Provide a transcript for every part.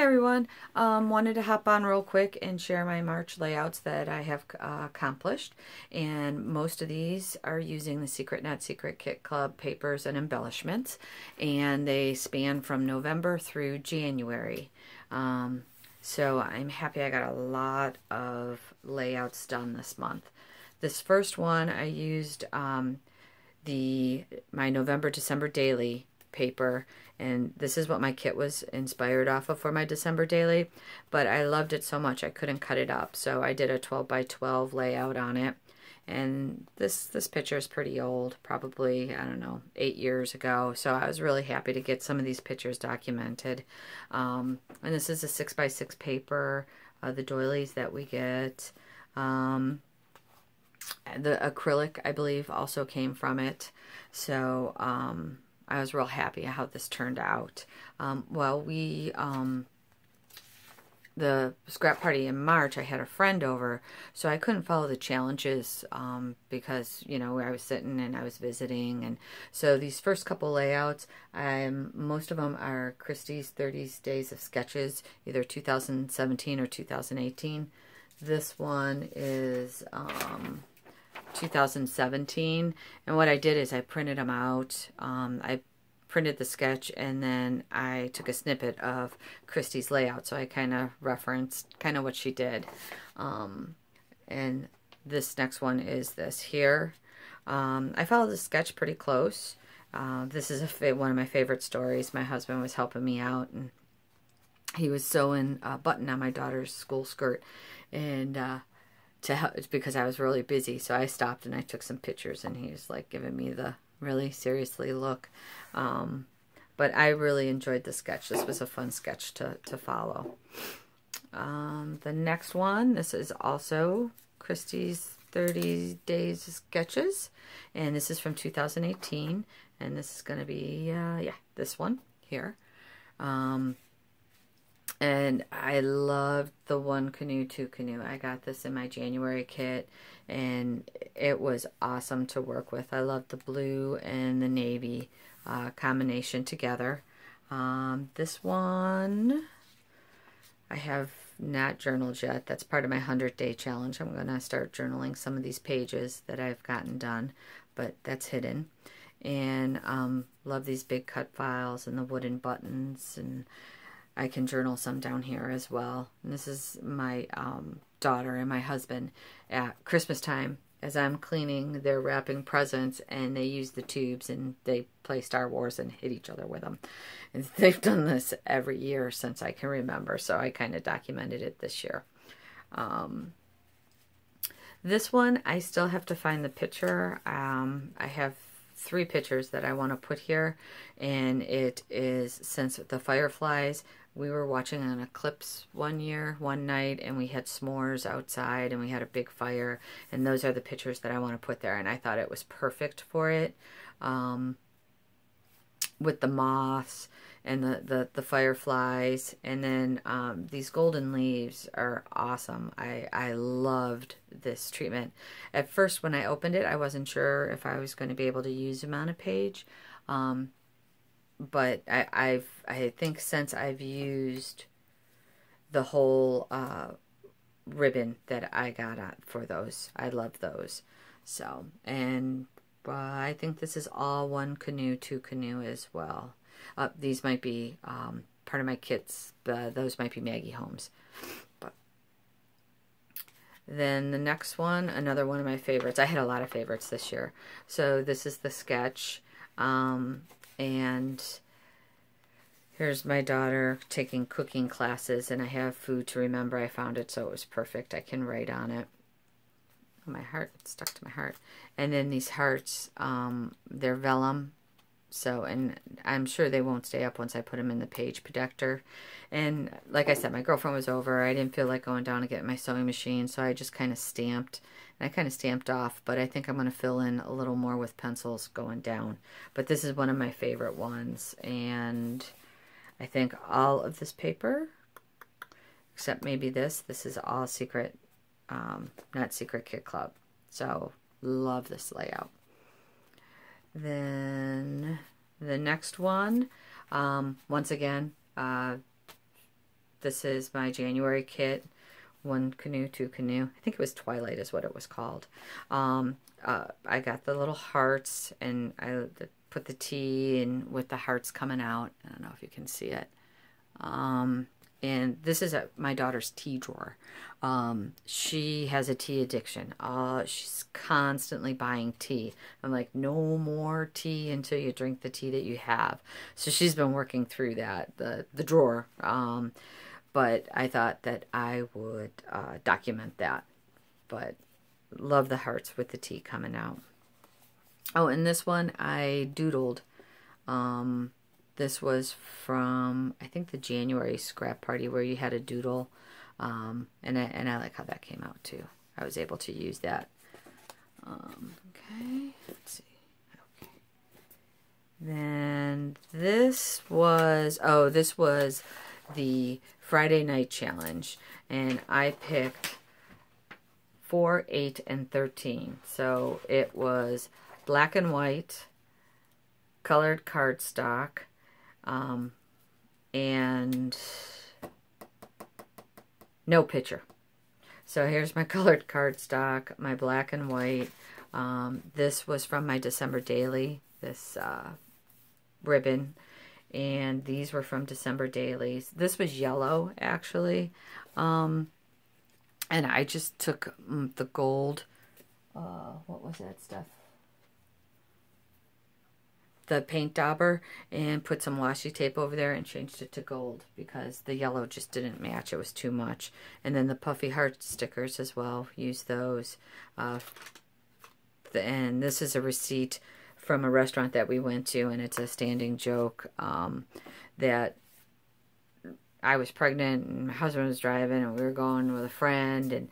everyone. Wanted to hop on real quick and share my March layouts that I have accomplished, and most of these are using the Secret Not Secret Kit Club papers and embellishments, and they span from November through January. So I'm happy I got a lot of layouts done this month. This first one I used my November December daily paper, and this is what my kit was inspired off of for my December daily, but I loved it so much I couldn't cut it up, so I did a 12 by 12 layout on it. And this picture is pretty old, probably, I don't know, 8 years ago, so I was really happy to get some of these pictures documented. And this is a 6 by 6 paper, the doilies that we get. The acrylic, I believe, also came from it, so I was real happy how this turned out. The scrap party in March, I had a friend over, so I couldn't follow the challenges because, you know, I was sitting and I was visiting. And so these first couple layouts, most of them are Christie's 30 Days of Sketches, either 2017 or 2018. This one is 2017, and what I did is I printed them out. I printed the sketch, and then I took a snippet of Christie's layout, so I kind of referenced kind of what she did. And this next one is this here. I followed the sketch pretty close. This is one of my favorite stories. My husband was helping me out, and he was sewing a button on my daughter's school skirt, and to help, because I was really busy, so I stopped and I took some pictures, and he was like giving me the really seriously look. But I really enjoyed the sketch. This was a fun sketch to follow. The next one, this is also Christie's 30 Days Sketches, and this is from 2018, and this is going to be, yeah, this one here. And I loved the One Canoe, Two Canoe. I got this in my January kit, and it was awesome to work with. I loved the blue and the navy combination together. This one, I have not journaled yet. That's part of my 100-day challenge. I'm going to start journaling some of these pages that I've gotten done, but that's hidden. And love these big cut files and the wooden buttons, and I can journal some down here as well. And this is my daughter and my husband at Christmas time, as I'm cleaning, they're wrapping presents, and they use the tubes and they play Star Wars and hit each other with them. And they've done this every year since I can remember, so I kind of documented it this year. This one, I still have to find the picture. I have 3 pictures that I want to put here, and it is since the fireflies. We were watching an eclipse one night, and we had s'mores outside, and we had a big fire, and those are the pictures that I want to put there, and I thought it was perfect for it, with the moths and the fireflies, and then these golden leaves are awesome. I loved this treatment. At first, when I opened it, I wasn't sure if I was going to be able to use them on a page, but I think since I've used the whole ribbon that I got for those, I love those. So, and I think this is all One Canoe, Two Canoe as well. These might be part of my kits. Those might be Maggie Holmes. But then the next one, another one of my favorites. I had a lot of favorites this year. So this is the sketch. And here's my daughter taking cooking classes, and I have Food to Remember. I found it, so it was perfect. I can write on it. My heart, it's stuck to my heart. And then these hearts, they're vellum. So, and I'm sure they won't stay up once I put them in the page protector. And like I said, my girlfriend was over. I didn't feel like going down to get my sewing machine, so I just kind of stamped. And I kind of stamped off, but I think I'm going to fill in a little more with pencils going down. But this is one of my favorite ones. And I think all of this paper, except maybe this is all Secret, Not Secret Kit Club. So, love this layout. Then the next one, once again, the This is my January kit. 1 canoe, 2 canoe. I think it was Twilight is what it was called. I got the little hearts, and I put the tea in with the hearts coming out. I don't know if you can see it. And this is my daughter's tea drawer. She has a tea addiction. She's constantly buying tea. I'm like, no more tea until you drink the tea that you have. So she's been working through that, the drawer. But I thought that I would document that. But love the hearts with the tea coming out. Oh, and this one I doodled. This was from, I think, the January scrap party where you had a doodle. And I like how that came out too. I was able to use that. Okay, let's see. Okay. Then this was, this was the Friday night challenge, and I picked 4, 8, and 13. So it was black and white, colored cardstock, and no picture. So here's my colored cardstock, my black and white. This was from my December daily, this ribbon. And these were from December dailies. This was yellow, actually. And I just took the gold, what was that stuff? The paint dauber, and put some washi tape over there and changed it to gold because the yellow just didn't match. It was too much. And then the puffy heart stickers as well. Use those. And this is a receipt from a restaurant that we went to, and it's a standing joke that I was pregnant and my husband was driving, and we were going with a friend, and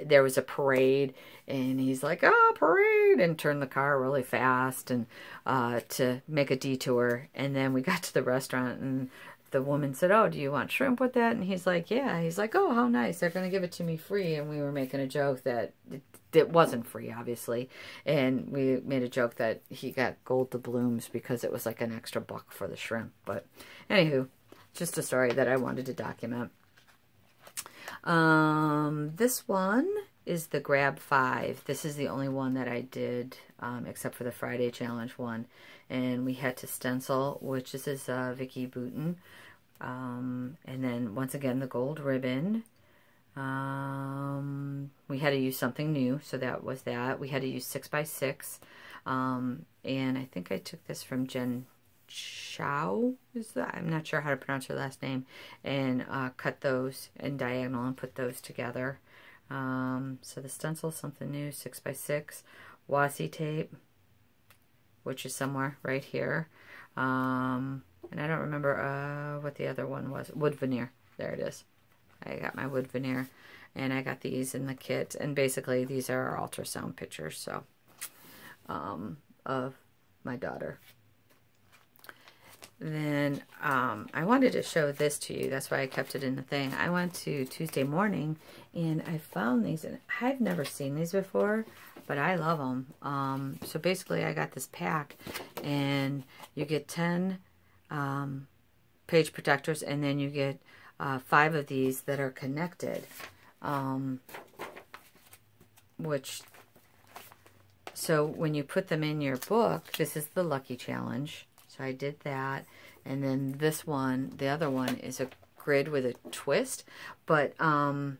there was a parade, and he's like, oh, parade, and turned the car really fast and to make a detour. And then we got to the restaurant, and the woman said, oh, do you want shrimp with that? And he's like, yeah. He's like, oh, how nice, they're going to give it to me free. And we were making a joke that it wasn't free, obviously, and we made a joke that he got gold doubloons because it was like an extra $1 for the shrimp. But anywho, just a story that I wanted to document. This one is the Grab 5. This is the only one that I did, except for the Friday challenge one, and we had to stencil, which this is Vicki Boutin, and then once again the gold ribbon. We had to use something new, so that was that. We had to use 6x6, and I think I took this from Jen Chow, I'm not sure how to pronounce her last name, and cut those in diagonal and put those together. So the stencil is something new, 6x6, washi tape, which is somewhere right here, and I don't remember what the other one was. Wood veneer, there it is. I got my wood veneer, and I got these in the kit, and basically these are our ultrasound pictures, so of my daughter. Then I wanted to show this to you. That's why I kept it in the thing. I went to Tuesday morning, and I found these, and I've never seen these before, but I love them. So basically I got this pack, and you get 10 page protectors, and then you get 5 of these that are connected, so when you put them in your book, this is the Lucky Challenge. So I did that, and then this one, the other one, is a grid with a twist. But so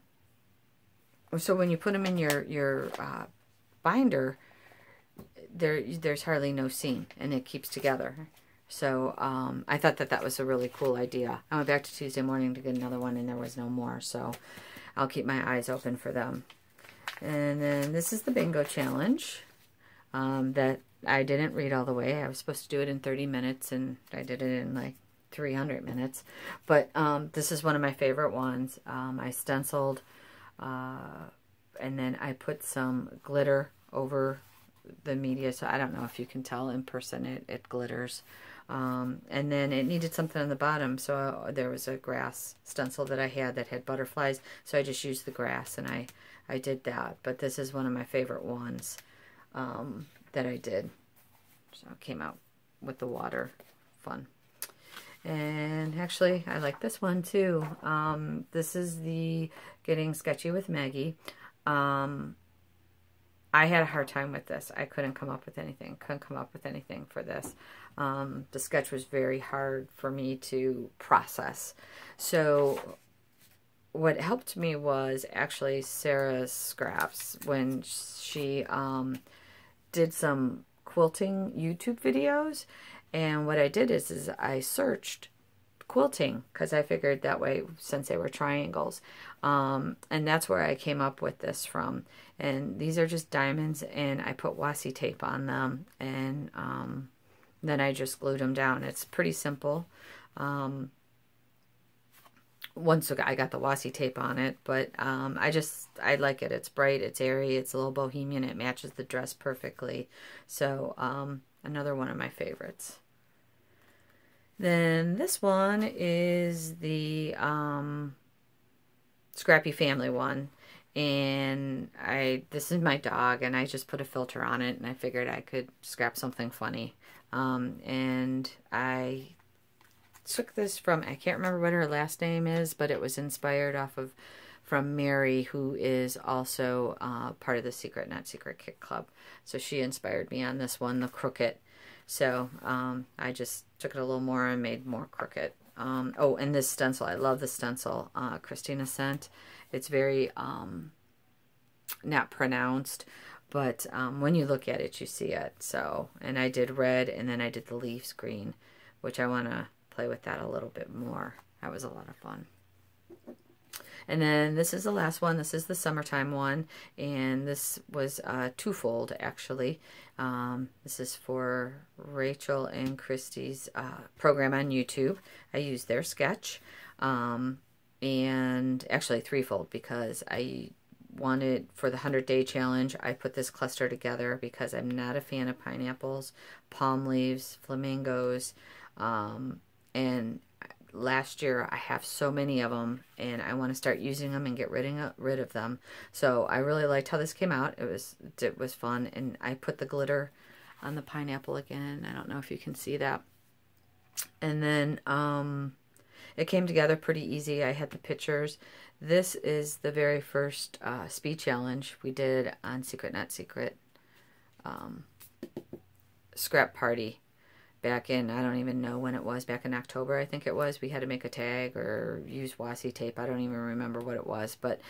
when you put them in your binder, there's hardly no seam, and it keeps together. So I thought that was a really cool idea. I went back to Tuesday morning to get another one, and there was no more. So I'll keep my eyes open for them. And then this is the Bingo Challenge that I didn't read all the way. I was supposed to do it in 30 minutes, and I did it in like 300 minutes. But this is one of my favorite ones. I stenciled, and then I put some glitter over the media. So I don't know if you can tell in person, it glitters. And then it needed something on the bottom, so there was a grass stencil that I had that had butterflies. So I just used the grass, and I did that. But this is one of my favorite ones that I did. So it came out with the water. Fun. And actually, I like this one too. This is the Getting Sketchy with Maggie. I had a hard time with this. I couldn't come up with anything. Couldn't come up with anything for this. The sketch was very hard for me to process. So what helped me was actually Sarah's scraps when she did some quilting YouTube videos. And what I did is I searched quilting because I figured that way, since they were triangles, and that's where I came up with this from. And these are just diamonds, and I put washi tape on them, and then I just glued them down. It's pretty simple. Once I got the washi tape on it, but I like it. It's bright, it's airy, it's a little bohemian, it matches the dress perfectly. So another one of my favorites. Then this one is the Scrappy Family one, and this is my dog, and I just put a filter on it, and I figured I could scrap something funny. And I took this from, I can't remember what her last name is, but it was inspired from Mary, who is also part of the Secret Not Secret Kit Club. So she inspired me on this one, the Crooked. So I just took it a little more and made more crooked. Oh, and this stencil, I love the stencil Christina sent. It's very not pronounced, but when you look at it, you see it. So, and I did red, and then I did the leaves green, which I want to play with that a little bit more. That was a lot of fun. And then this is the last one. This is the summertime one, and this was twofold, actually. This is for Rachel and Christy's program on YouTube. I used their sketch, and actually threefold, because I wanted, for the 100-day challenge, I put this cluster together because I'm not a fan of pineapples, palm leaves, flamingos, and last year I have so many of them, and I want to start using them and get rid of them. So I really liked how this came out. It was fun, and I put the glitter on the pineapple again. I don't know if you can see that. And then it came together pretty easy. I had the pictures. This is the very first speed challenge we did on Secret Not Secret Scrap Party. Back in, I don't even know when it was, back in October, I think it was. We had to make a tag or use washi tape. I don't even remember what it was. But,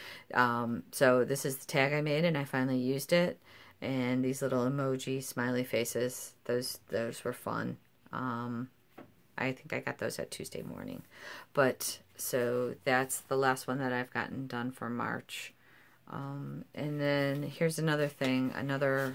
so this is the tag I made, and I finally used it. And these little emoji smiley faces, those were fun. I think I got those at Tuesday morning. But, so that's the last one that I've gotten done for March. And then here's another thing, another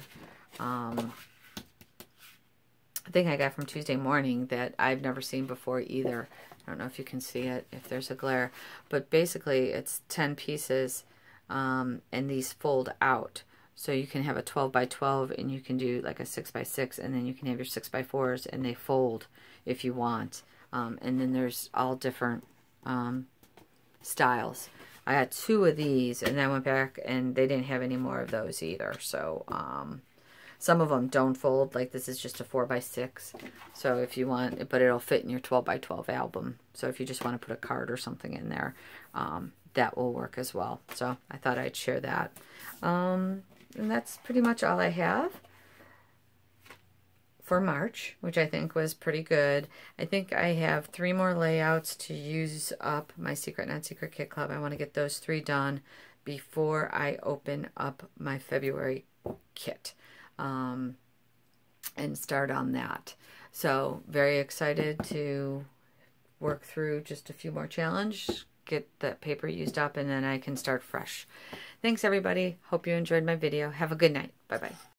thing I got from Tuesday morning that I've never seen before either. I don't know if you can see it, if there's a glare, but basically it's 10 pieces, and these fold out. So you can have a 12 by 12, and you can do like a 6 by 6, and then you can have your 6 by 4s, and they fold if you want. And then there's all different styles. I got 2 of these, and then I went back, and they didn't have any more of those either. So, some of them don't fold, like this is just a 4 by 6. So if you want, but it'll fit in your 12 by 12 album. So if you just want to put a card or something in there, that will work as well. So I thought I'd share that. And that's pretty much all I have for March, which I think was pretty good. I think I have 3 more layouts to use up my Secret Not Secret Kit Club. I want to get those 3 done before I open up my February kit. And start on that. So very excited to work through just a few more challenges, get that paper used up, and then I can start fresh. Thanks everybody. Hope you enjoyed my video. Have a good night. Bye-bye.